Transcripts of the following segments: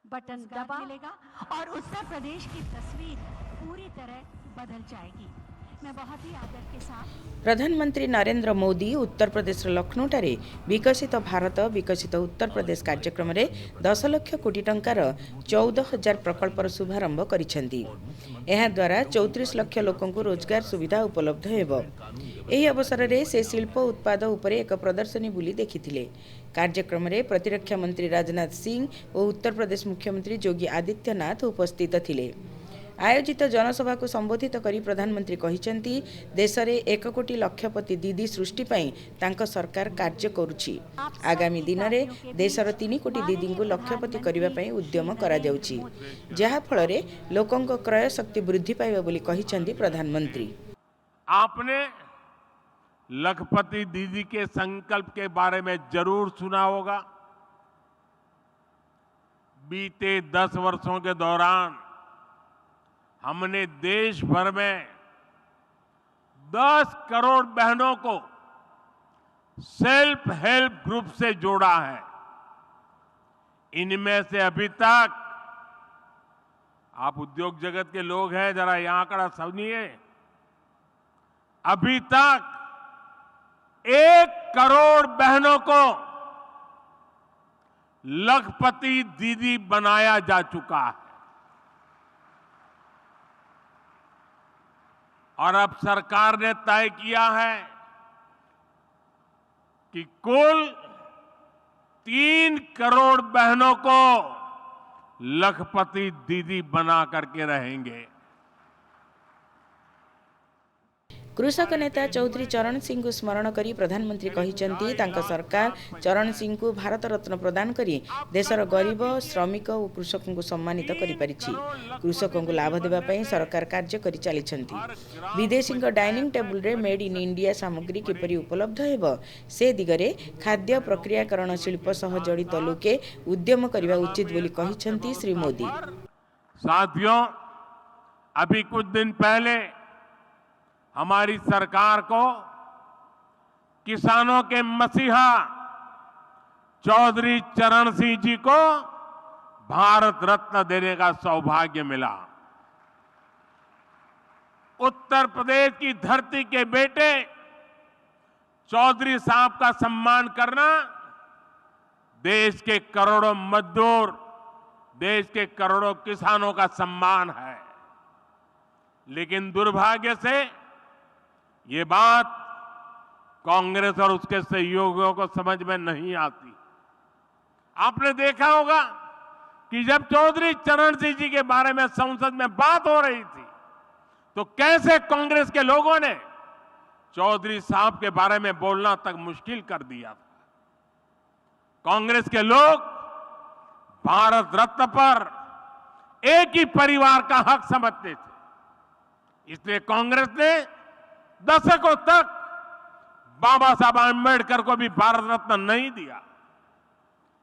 Button दबा मिलेगा और उत्तर प्रदेश की तस्वीर पूरी तरह बदल जाएगी। मैं बहुत ही आदर के साथ प्रधानमंत्री नरेंद्र मोदी उत्तर प्रदेश लखनऊଠାରେ विकसित भारत विकसित उत्तर प्रदेश कार्यक्रम रे 10 लाख कोटी टंकार 14,000 प्रकल्पर शुभारंभ करिसेंती। एहा द्वारा 34 लाख लोकंकु रोजगार सुविधा उपलब्ध हेबो। एही अवसर रे से शिल्प उत्पाद उपरे एक प्रदर्शनी बुली देखिथिले। कार्यक्रम रे प्रतिरक्षा मंत्री राजनाथ सिंह और उत्तर प्रदेश मुख्यमंत्री योगी आदित्यनाथ उपस्थित थिले। आयोजित जनसभा को संबोधित करी प्रधानमंत्री कहिसेंती देश रे 1 कोटी लक्षपति दीदी सृष्टि पई तांको सरकार कार्य करूछि। आगामी दिन रे देशर 3 कोटी दीदी को लक्षपति करिवा पई उद्यम करा जाउछि, जहा फल रे लोकंको क्रय शक्ति वृद्धि पाइबा बोली कहिसेंती प्रधानमंत्री। आपने लखपति दीदी के संकल्प के बारे में जरूर सुना होगा। बीते 10 वर्षों के दौरान हमने देश भर में 10 करोड़ बहनों को सेल्फ हेल्प ग्रुप से जोड़ा है। इनमें से अभी तक, आप उद्योग जगत के लोग हैं, जरा यहां आंकड़ा सुनिए, अभी तक 1 करोड़ बहनों को लखपति दीदी बनाया जा चुका है। और अब सरकार ने तय किया है कि कुल 3 करोड़ बहनों को लखपति दीदी बना करके रहेंगे। कृषक नेता चौधरी चरण सिंह को स्मरण करी प्रधानमंत्री कहिसेंती तांका सरकार चरण सिंह को भारत रत्न प्रदान करी देशर गरीब श्रमिक और कृषकों को सम्मानित करि परिछि। कृषकों को लाभ देबा पई सरकार कार्य करि चलिछंती। विदेशी डाइनिंग टेबल रे मेड इन इंडिया सामग्री किपरि उपलब्ध हेबो से दिगरे खाद्य प्रक्रियाकरण शिल्प सह जड़ित लोके उद्यम करिवा उचित बोली कहिसेंती श्री मोदी। साथियों, अभी कुछ दिन पहले हमारी सरकार को किसानों के मसीहा चौधरी चरण सिंह जी को भारत रत्न देने का सौभाग्य मिला। उत्तर प्रदेश की धरती के बेटे चौधरी साहब का सम्मान करना देश के करोड़ों मजदूर, देश के करोड़ों किसानों का सम्मान है। लेकिन दुर्भाग्य से ये बात कांग्रेस और उसके सहयोगियों को समझ में नहीं आती। आपने देखा होगा कि जब चौधरी चरण सिंह जी के बारे में संसद में बात हो रही थी तो कैसे कांग्रेस के लोगों ने चौधरी साहब के बारे में बोलना तक मुश्किल कर दिया था। कांग्रेस के लोग भारत रत्न पर एक ही परिवार का हक समझते थे, इसलिए कांग्रेस ने दशकों तक बाबा साहब आंबेडकर को भी भारत रत्न नहीं दिया।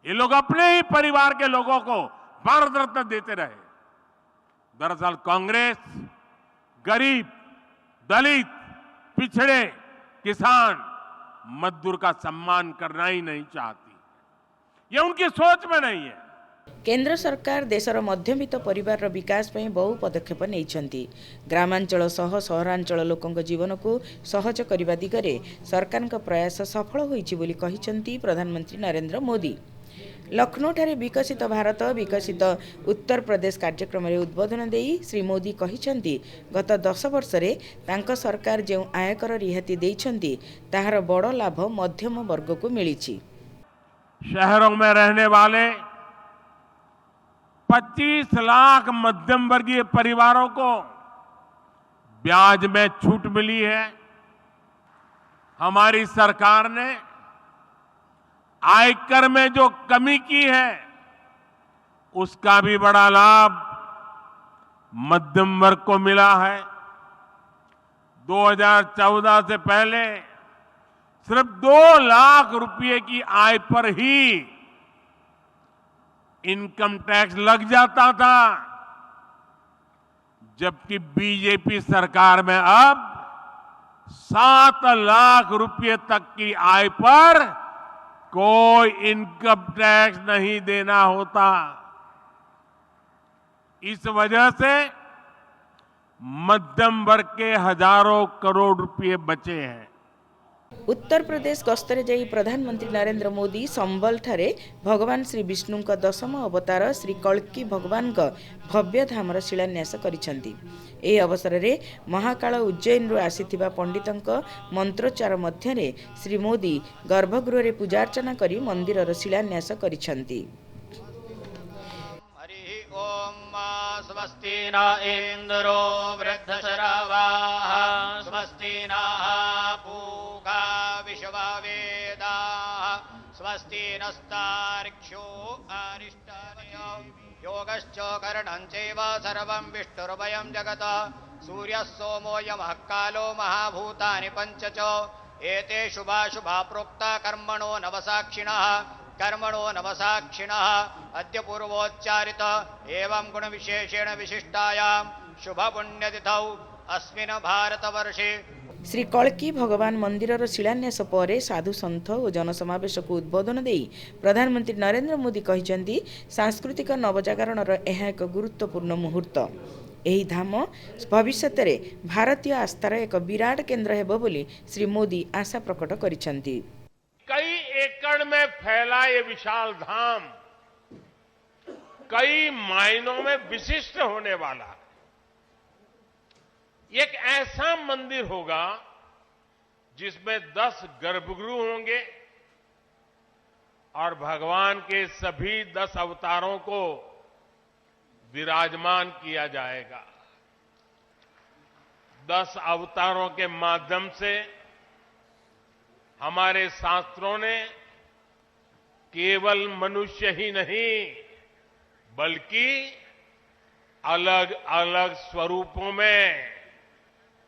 ये लोग अपने ही परिवार के लोगों को भारत रत्न देते रहे। दरअसल कांग्रेस गरीब, दलित, पिछड़े, किसान, मजदूर का सम्मान करना ही नहीं चाहती। ये उनकी सोच में नहीं है। केंद्र सरकार देशर मध्यवित्त परिवार विकास पई बहु पदक्षेप नैछंती। ग्रामांचल सह सहरांचल लोकंक जीवन को सहज करने दिगरे सरकार का प्रयास सफल होईछि बोली कहिसेंती प्रधानमंत्री नरेंद्र मोदी। लखनऊ ठारे विकसित भारत विकसित उत्तर प्रदेश कार्यक्रम रे उद्बोधन देई श्री मोदी कहिसेंती गत 10 वर्ष रे तांका सरकार जे आयकर रिहाती देइछंती ताहार बड़ लाभ मध्यम वर्ग को मिलिछि। शहरों में रहने वाले 25 लाख मध्यम वर्गीय परिवारों को ब्याज में छूट मिली है। हमारी सरकार ने आयकर में जो कमी की है उसका भी बड़ा लाभ मध्यम वर्ग को मिला है। 2014 से पहले सिर्फ 2 लाख रुपए की आय पर ही इनकम टैक्स लग जाता था, जबकि बीजेपी सरकार में अब 7 लाख रुपए तक की आय पर कोई इनकम टैक्स नहीं देना होता। इस वजह से मध्यम वर्ग के हजारों करोड़ रुपए बचे हैं। उत्तर प्रदेश गस्तरे जाई प्रधानमंत्री नरेंद्र मोदी संबल ठारे भगवान श्री विष्णु का दशम अवतार श्री कल्की भगवान का भव्य धामर शिलान्यास करिसेंती। ए अवसर रे महाकाल उज्जैन रु आसीथिबा पंडितंक मंत्रोच्चार मध्यरे श्री मोदी गर्भगृह रे पूजार्चना करी मंदिरर शिलान्यास करिसेंती। स्वस्ति न इंद्रो वृद्धशरावाः स्वस्ति नः पूषा विश्ववेदाः स्वस्ति नस्तार्क्ष्यो अरिष्टनेमिः योगश्च करणं चैव सर्वं विष्णुर्वयं जगतः सूर्यः सोमो यमः कालो महाभूतानि पञ्च च एते शुभाशुभा प्रोक्ता कर्मणो नवसाक्षिणः अद्य पूर्वोच्चारित एवं गुणविशेषेण विशिष्टायां शुभपुण्यतिथौ अस्मिन् भारतवर्षे श्री कल्की भगवान मंदिरर शिलान्यास पर साधु सन्थ और जनसमावेश को उद्बोधन देई प्रधानमंत्री नरेंद्र मोदी कहिसेंती सांस्कृतिक नवजागरणर यह एक गुरुत्वपूर्ण मुहूर्त। एही धाम भविष्य में भारतीय आस्थार एक विराट केन्द्र हेबो बोली श्री मोदी आशा प्रकट करिसेंती। कई एकड़ में फैला ये विशाल धाम कई मायनों में विशिष्ट होने वाला है। एक ऐसा मंदिर होगा जिसमें 10 गर्भगृह होंगे और भगवान के सभी 10 अवतारों को विराजमान किया जाएगा। 10 अवतारों के माध्यम से हमारे शास्त्रों ने केवल मनुष्य ही नहीं बल्कि अलग अलग स्वरूपों में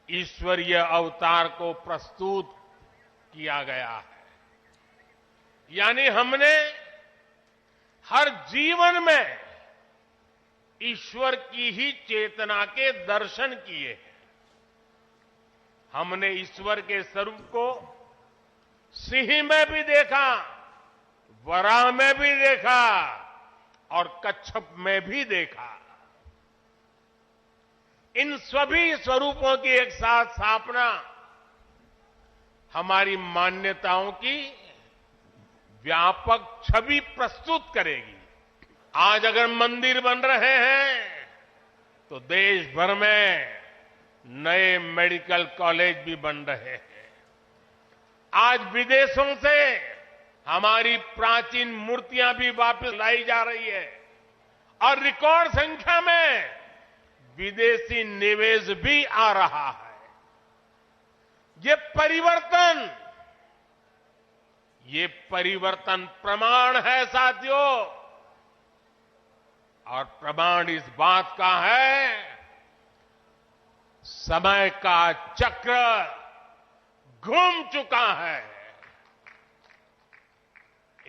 ईश्वरीय अवतार को प्रस्तुत किया गया है। यानी हमने हर जीवन में ईश्वर की ही चेतना के दर्शन किए। हमने ईश्वर के स्वरूप को सिंह में भी देखा, वराह में भी देखा और कच्छप में भी देखा। इन सभी स्वरूपों की एक साथ स्थापना हमारी मान्यताओं की व्यापक छवि प्रस्तुत करेगी। आज अगर मंदिर बन रहे हैं तो देश भर में नए मेडिकल कॉलेज भी बन रहे हैं। आज विदेशों से हमारी प्राचीन मूर्तियां भी वापस लाई जा रही है और रिकॉर्ड संख्या में विदेशी निवेश भी आ रहा है। ये परिवर्तन प्रमाण है साथियों, और प्रमाण इस बात का है समय का चक्र घूम चुका है।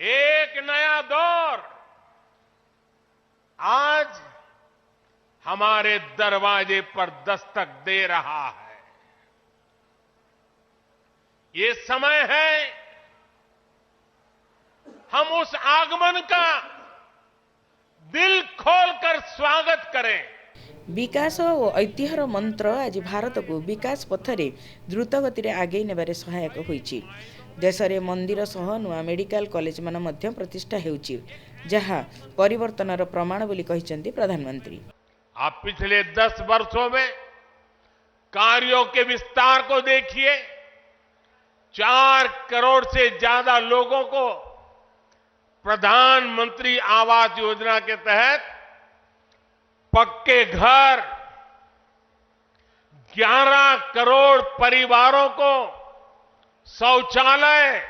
एक नया दौर आज हमारे दरवाजे पर दस्तक दे रहा है। ये समय है हम उस आगमन का दिल खोलकर स्वागत करें। विकास और ऐतिह्यर मंत्र आज भारत को विकास पथरे द्रुत गति आगे नेबारे सहायक होईछि। देश में मंदिर सह नुआ मेडिकल कॉलेज मान मध्य प्रतिष्ठा हेउछि, जहाँ परिवर्तनर प्रमाण बोली कहिसेंती प्रधानमंत्री। आप पिछले 10 वर्षों में कार्यों के विस्तार को देखिए। 4 करोड़ से ज्यादा लोगों को प्रधानमंत्री आवास योजना के तहत पक्के घर, 11 करोड़ परिवारों को शौचालय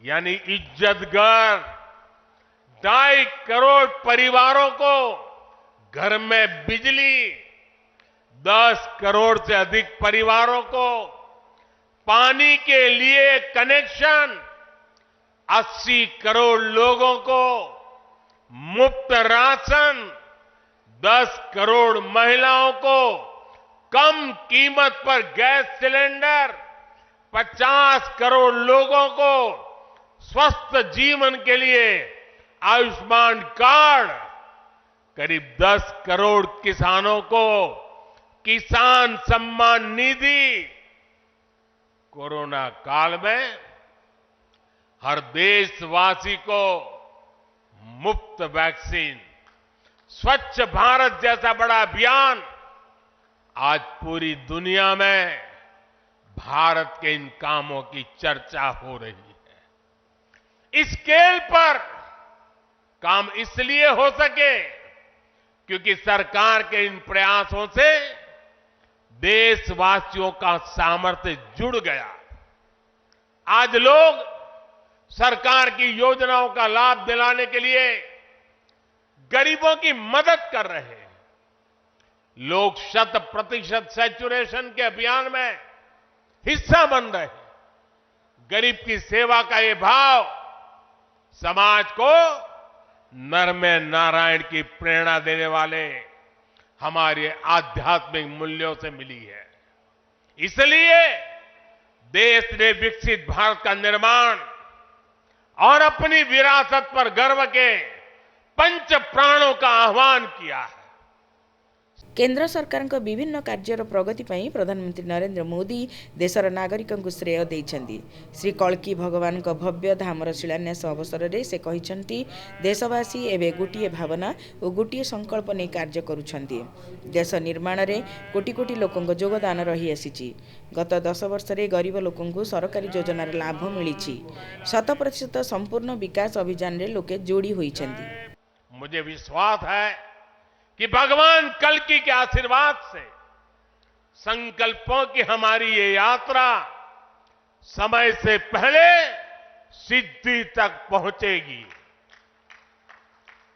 यानी इज्जत घर, 2.5 करोड़ परिवारों को घर में बिजली, 10 करोड़ से अधिक परिवारों को पानी के लिए कनेक्शन, 80 करोड़ लोगों को मुफ्त राशन, 10 करोड़ महिलाओं को कम कीमत पर गैस सिलेंडर, 50 करोड़ लोगों को स्वस्थ जीवन के लिए आयुष्मान कार्ड, करीब 10 करोड़ किसानों को किसान सम्मान निधि, कोरोना काल में हर देशवासी को मुफ्त वैक्सीन, स्वच्छ भारत जैसा बड़ा अभियान, आज पूरी दुनिया में भारत के इन कामों की चर्चा हो रही है। इस स्केल पर काम इसलिए हो सके क्योंकि सरकार के इन प्रयासों से देशवासियों का सामर्थ्य जुड़ गया। आज लोग सरकार की योजनाओं का लाभ दिलाने के लिए गरीबों की मदद कर रहे हैं। लोग 100% सैचुरेशन के अभियान में हिस्सा बन रहे हैं। गरीब की सेवा का ये भाव समाज को नर में नारायण की प्रेरणा देने वाले हमारे आध्यात्मिक मूल्यों से मिली है। इसलिए देश ने विकसित भारत का निर्माण और अपनी विरासत पर गर्व के पंच प्राणों का आह्वान किया है। केन्द्र सरकारଙ୍କ विभिन्न कार्यर प्रगति ପାଇଁ प्रधानमंत्री नरेंद्र मोदी देशर नागरिकଙ୍କୁ श्रेय ଦେଇଛନ୍ତି। श्री कल्की भगवान भव्य धामर शिलान्यास अवसर में से कहते देशवासी एवं गोटे भावना और गोटे संकल्प नहीं कार्य करुछंती। देश निर्माण में कोटी कोटी लोकों योगदान रही आसी। गत 10 वर्ष में गरीब लोकों सरकारी योजनार लाभ मिली। 100% संपूर्ण विकास अभियान में लोके जोड़ी होइछंती। मुझे विश्वास है कि भगवान कल्की के आशीर्वाद से संकल्पों की हमारी ये यात्रा समय से पहले सिद्धि तक पहुंचेगी।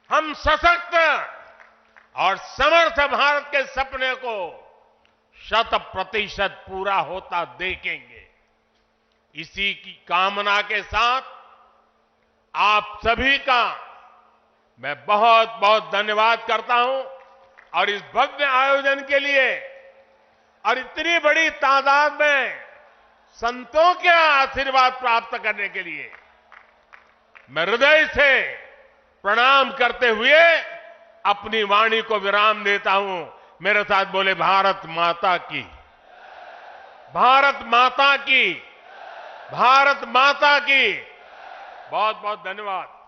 हम सशक्त और समर्थ भारत के सपने को 100% पूरा होता देखेंगे। इसी की कामना के साथ आप सभी का मैं बहुत बहुत धन्यवाद करता हूं और इस भव्य आयोजन के लिए और इतनी बड़ी तादाद में संतों के आशीर्वाद प्राप्त करने के लिए मैं हृदय से प्रणाम करते हुए अपनी वाणी को विराम देता हूं। मेरे साथ बोले भारत माता की, भारत माता की, भारत माता की। बहुत बहुत धन्यवाद।